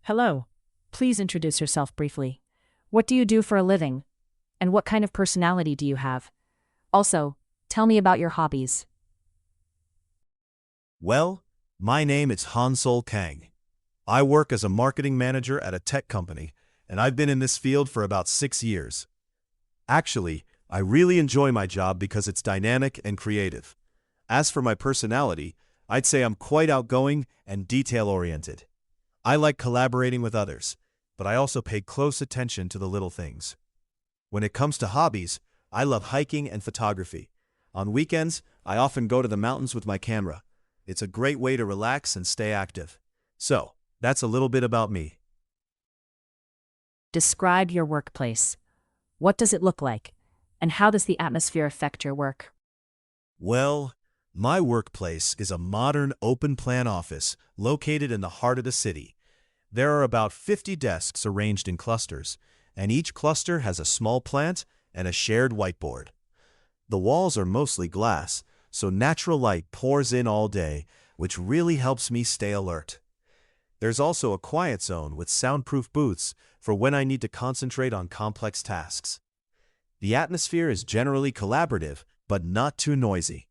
Hello. Please introduce yourself briefly. What do you do for a living? And what kind of personality do you have? Also, tell me about your hobbies. Well, my name is Hansol Kang. I work as a marketing manager at a tech company, and I've been in this field for about 6 years. Actually, I really enjoy my job because it's dynamic and creative. As for my personality, I'd say I'm quite outgoing and detail-oriented. I like collaborating with others, but I also pay close attention to the little things. When it comes to hobbies, I love hiking and photography. On weekends, I often go to the mountains with my camera. It's a great way to relax and stay active. So, that's a little bit about me. Describe your workplace. What does it look like? And how does the atmosphere affect your work? Well, my workplace is a modern open-plan office located in the heart of the city. There are about 50 desks arranged in clusters, and each cluster has a small plant and a shared whiteboard. The walls are mostly glass, so natural light pours in all day, which really helps me stay alert. There's also a quiet zone with soundproof booths for when I need to concentrate on complex tasks. The atmosphere is generally collaborative, but not too noisy.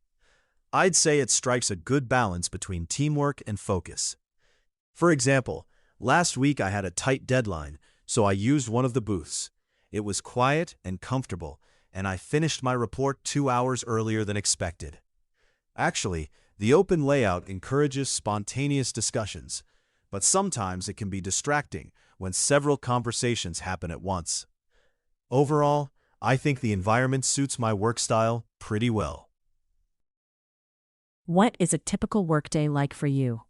I'd say it strikes a good balance between teamwork and focus. For example, last week I had a tight deadline, so I used one of the booths. It was quiet and comfortable, and I finished my report 2 hours earlier than expected. Actually, the open layout encourages spontaneous discussions, but sometimes it can be distracting when several conversations happen at once. Overall, I think the environment suits my work style pretty well. What is a typical workday like for you?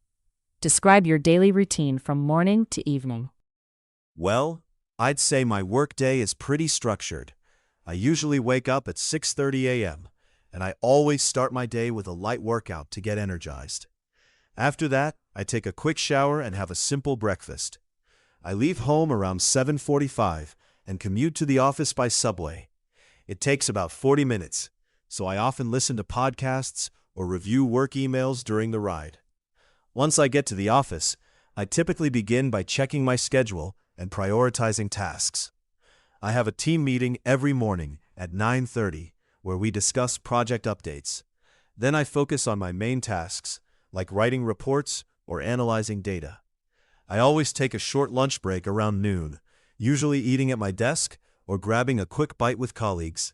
Describe your daily routine from morning to evening. Well, I'd say my workday is pretty structured. I usually wake up at 6:30 a.m., and I always start my day with a light workout to get energized. After that, I take a quick shower and have a simple breakfast. I leave home around 7:45 and commute to the office by subway. It takes about 40 minutes, so I often listen to podcasts or review work emails during the ride. Once I get to the office, I typically begin by checking my schedule and prioritizing tasks. I have a team meeting every morning at 9:30 where we discuss project updates. Then I focus on my main tasks, like writing reports or analyzing data. I always take a short lunch break around noon, usually eating at my desk or grabbing a quick bite with colleagues.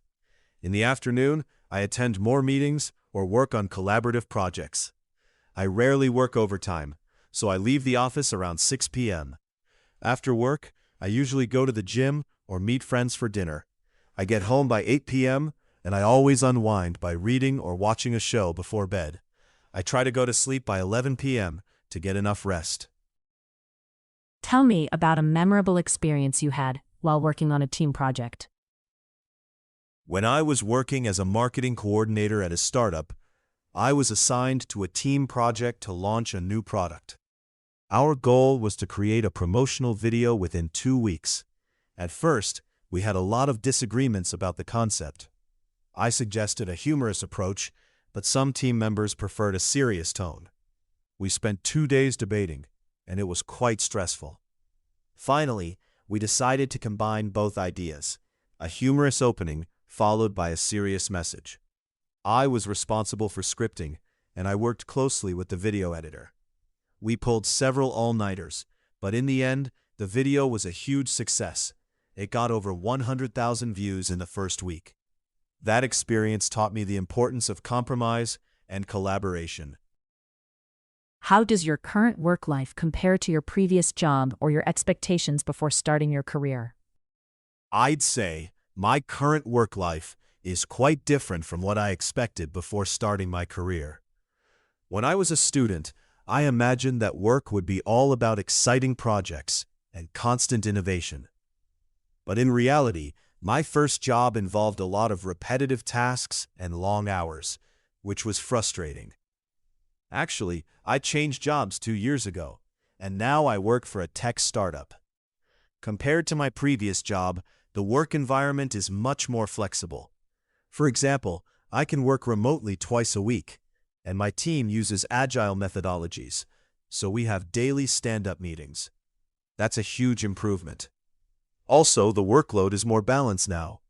In the afternoon, I attend more meetings or work on collaborative projects. I rarely work overtime, so I leave the office around 6 p.m. After work, I usually go to the gym or meet friends for dinner. I get home by 8 p.m., and I always unwind by reading or watching a show before bed. I try to go to sleep by 11 p.m. to get enough rest. Tell me about a memorable experience you had while working on a team project. When I was working as a marketing coordinator at a startup, I was assigned to a team project to launch a new product. Our goal was to create a promotional video within 2 weeks. At first, we had a lot of disagreements about the concept. I suggested a humorous approach, but some team members preferred a serious tone. We spent 2 days debating, and it was quite stressful. Finally, we decided to combine both ideas, a humorous opening followed by a serious message. I was responsible for scripting, and I worked closely with the video editor. We pulled several all-nighters, but in the end, the video was a huge success. It got over 100,000 views in the first week. That experience taught me the importance of compromise and collaboration. How does your current work life compare to your previous job or your expectations before starting your career? I'd say my current work life is quite different from what I expected before starting my career. When I was a student, I imagined that work would be all about exciting projects and constant innovation. But in reality, my first job involved a lot of repetitive tasks and long hours, which was frustrating. Actually, I changed jobs 2 years ago, and now I work for a tech startup. Compared to my previous job, the work environment is much more flexible. For example, I can work remotely twice a week, and my team uses agile methodologies, so we have daily stand-up meetings. That's a huge improvement. Also, the workload is more balanced now.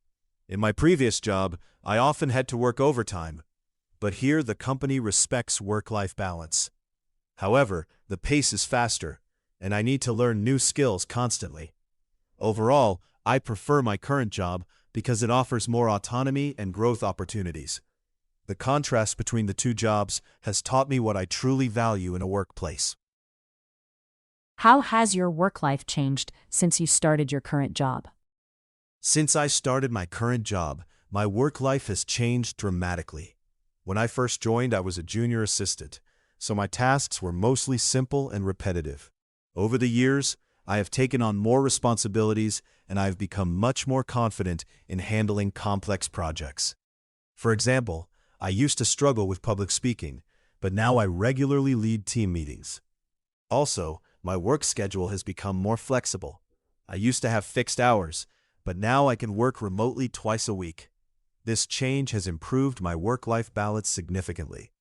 In my previous job, I often had to work overtime, but here the company respects work-life balance. However, the pace is faster, and I need to learn new skills constantly. Overall, I prefer my current job because it offers more autonomy and growth opportunities. The contrast between the two jobs has taught me what I truly value in a workplace. How has your work life changed since you started your current job? Since I started my current job, my work life has changed dramatically. When I first joined, I was a junior assistant, so my tasks were mostly simple and repetitive. Over the years, I have taken on more responsibilities and I have become much more confident in handling complex projects. For example, I used to struggle with public speaking, but now I regularly lead team meetings. Also, my work schedule has become more flexible. I used to have fixed hours, but now I can work remotely twice a week. This change has improved my work-life balance significantly.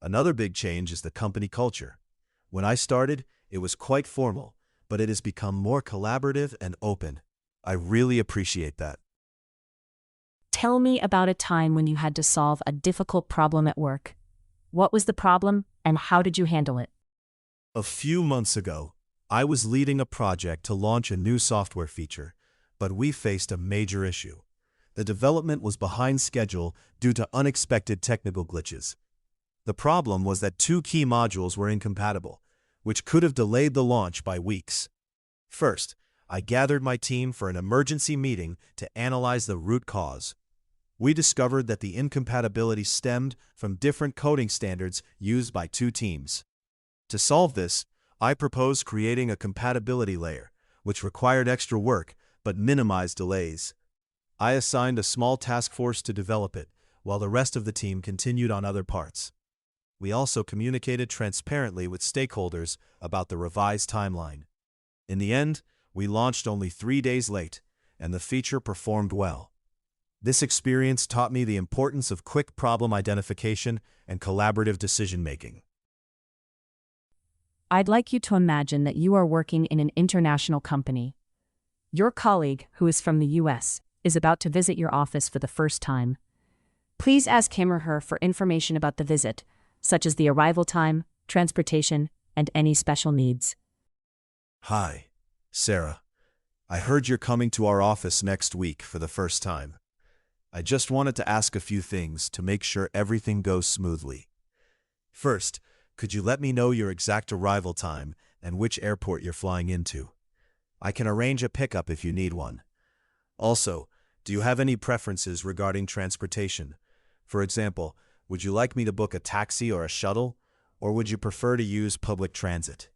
Another big change is the company culture. When I started, it was quite formal, but it has become more collaborative and open. I really appreciate that. Tell me about a time when you had to solve a difficult problem at work. What was the problem and how did you handle it? A few months ago, I was leading a project to launch a new software feature, but we faced a major issue. The development was behind schedule due to unexpected technical glitches. The problem was that two key modules were incompatible, which could have delayed the launch by weeks. First, I gathered my team for an emergency meeting to analyze the root cause. We discovered that the incompatibility stemmed from different coding standards used by two teams. To solve this, I proposed creating a compatibility layer, which required extra work but minimized delays. I assigned a small task force to develop it, while the rest of the team continued on other parts. We also communicated transparently with stakeholders about the revised timeline. In the end, we launched only 3 days late, and the feature performed well. This experience taught me the importance of quick problem identification and collaborative decision-making. I'd like you to imagine that you are working in an international company. Your colleague, who is from the US, is about to visit your office for the first time. Please ask him or her for information about the visit, such as the arrival time, transportation, and any special needs. Hi, Sarah. I heard you're coming to our office next week for the first time. I just wanted to ask a few things to make sure everything goes smoothly. First, could you let me know your exact arrival time and which airport you're flying into? I can arrange a pickup if you need one. Also, do you have any preferences regarding transportation? For example, would you like me to book a taxi or a shuttle, or would you prefer to use public transit?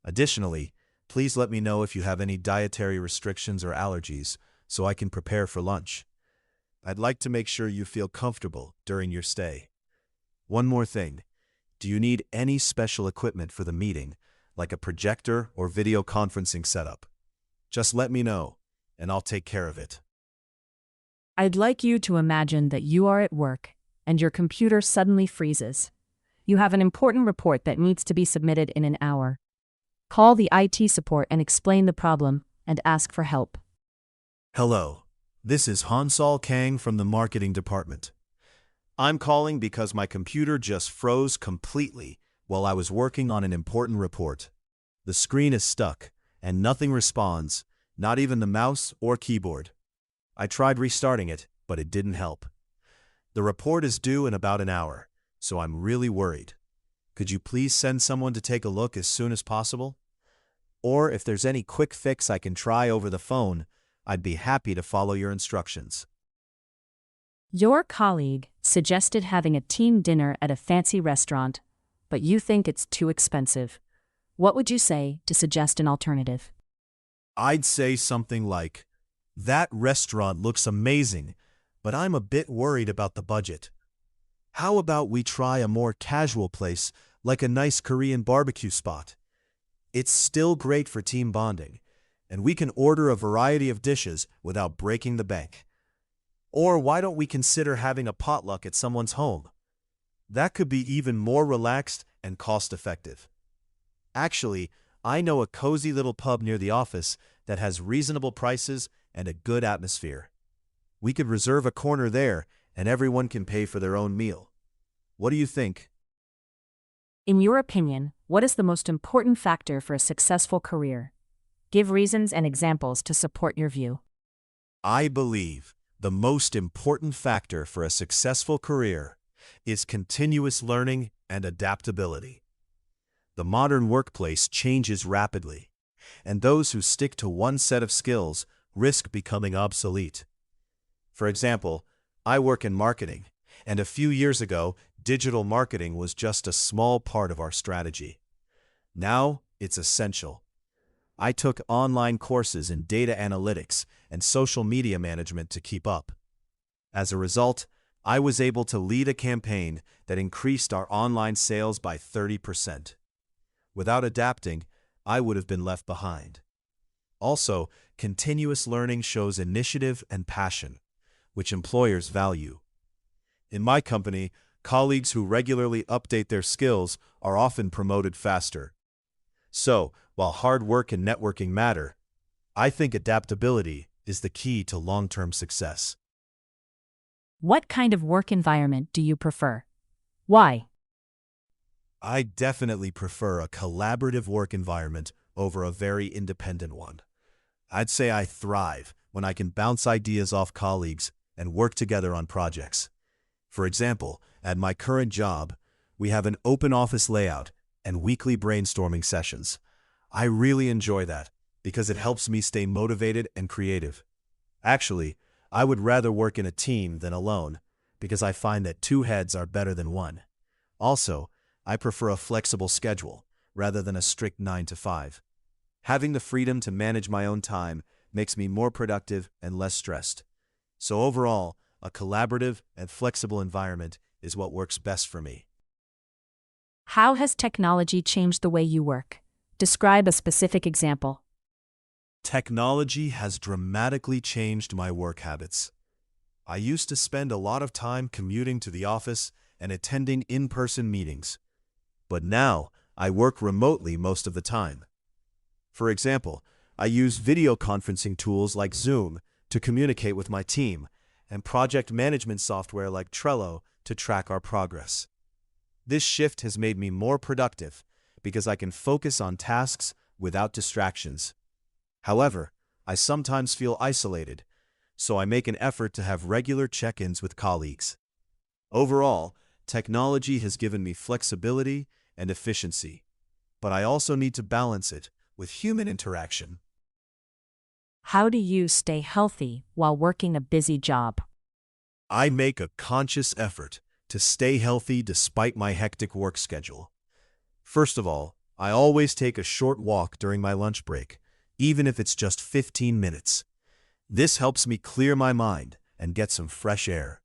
Additionally, please let me know if you have any dietary restrictions or allergies so I can prepare for lunch. I'd like to make sure you feel comfortable during your stay. One more thing. Do you need any special equipment for the meeting, like a projector or video conferencing setup? Just let me know, and I'll take care of it. I'd like you to imagine that you are at work and your computer suddenly freezes. You have an important report that needs to be submitted in an hour. Call the IT support and explain the problem and ask for help. Hello, this is Hansol Kang from the marketing department. I'm calling because my computer just froze completely while I was working on an important report. The screen is stuck and nothing responds, not even the mouse or keyboard. I tried restarting it, but it didn't help. The report is due in about an hour, so I'm really worried. Could you please send someone to take a look as soon as possible? Or if there's any quick fix I can try over the phone, I'd be happy to follow your instructions. Your colleague suggested having a team dinner at a fancy restaurant, but you think it's too expensive. What would you say to suggest an alternative? I'd say something like, "That restaurant looks amazing, but I'm a bit worried about the budget. How about we try a more casual place, like a nice Korean barbecue spot? It's still great for team bonding, and we can order a variety of dishes without breaking the bank. Or why don't we consider having a potluck at someone's home? That could be even more relaxed and cost-effective. Actually, I know a cozy little pub near the office that has reasonable prices and a good atmosphere. We could reserve a corner there and everyone can pay for their own meal. What do you think? In your opinion, what is the most important factor for a successful career? Give reasons and examples to support your view. I believe the most important factor for a successful career is continuous learning and adaptability. The modern workplace changes rapidly, and those who stick to one set of skills risk becoming obsolete. For example, I work in marketing, and a few years ago, digital marketing was just a small part of our strategy. Now, it's essential. I took online courses in data analytics and social media management to keep up. As a result, I was able to lead a campaign that increased our online sales by 30%. Without adapting, I would have been left behind. Also, continuous learning shows initiative and passion, which employers value. In my company, colleagues who regularly update their skills are often promoted faster. So, while hard work and networking matter, I think adaptability is the key to long-term success. What kind of work environment do you prefer? Why? I definitely prefer a collaborative work environment over a very independent one. I'd say I thrive when I can bounce ideas off colleagues and work together on projects. For example, at my current job, we have an open office layout and weekly brainstorming sessions. I really enjoy that because it helps me stay motivated and creative. Actually, I would rather work in a team than alone because I find that two heads are better than one. Also, I prefer a flexible schedule rather than a strict 9 to 5. Having the freedom to manage my own time makes me more productive and less stressed. So overall, a collaborative and flexible environment is what works best for me. How has technology changed the way you work? Describe a specific example. Technology has dramatically changed my work habits. I used to spend a lot of time commuting to the office and attending in-person meetings. But now, I work remotely most of the time. For example, I use video conferencing tools like Zoom to communicate with my team, and project management software like Trello to track our progress. This shift has made me more productive because I can focus on tasks without distractions. However, I sometimes feel isolated, so I make an effort to have regular check-ins with colleagues. Overall, technology has given me flexibility and efficiency, but I also need to balance it with human interaction. How do you stay healthy while working a busy job? I make a conscious effort to stay healthy despite my hectic work schedule. First of all, I always take a short walk during my lunch break, even if it's just 15 minutes. This helps me clear my mind and get some fresh air.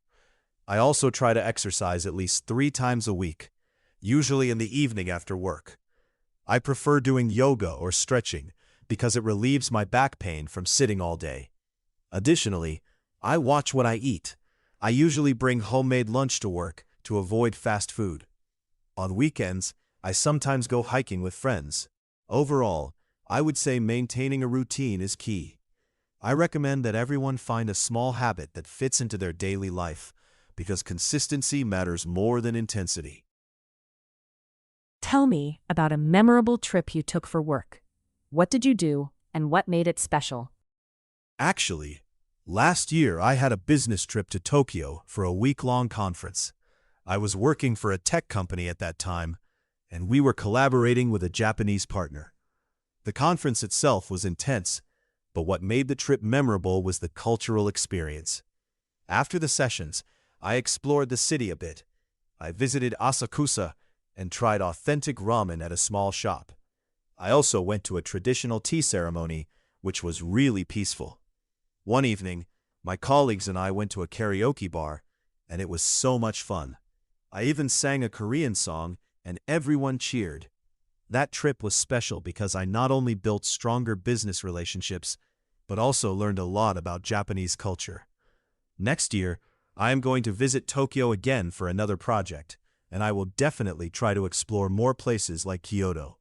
I also try to exercise at least 3 times a week, usually in the evening after work. I prefer doing yoga or stretching because it relieves my back pain from sitting all day. Additionally, I watch what I eat. I usually bring homemade lunch to work to avoid fast food. On weekends, I sometimes go hiking with friends. Overall, I would say maintaining a routine is key. I recommend that everyone find a small habit that fits into their daily life because consistency matters more than intensity. Tell me about a memorable trip you took for work. What did you do, and what made it special? Actually, last year I had a business trip to Tokyo for a week-long conference. I was working for a tech company at that time, and we were collaborating with a Japanese partner. The conference itself was intense, but what made the trip memorable was the cultural experience. After the sessions, I explored the city a bit. I visited Asakusa and tried authentic ramen at a small shop. I also went to a traditional tea ceremony, which was really peaceful. One evening, my colleagues and I went to a karaoke bar, and it was so much fun. I even sang a Korean song, and everyone cheered. That trip was special because I not only built stronger business relationships, but also learned a lot about Japanese culture. Next year, I am going to visit Tokyo again for another project, and I will definitely try to explore more places like Kyoto.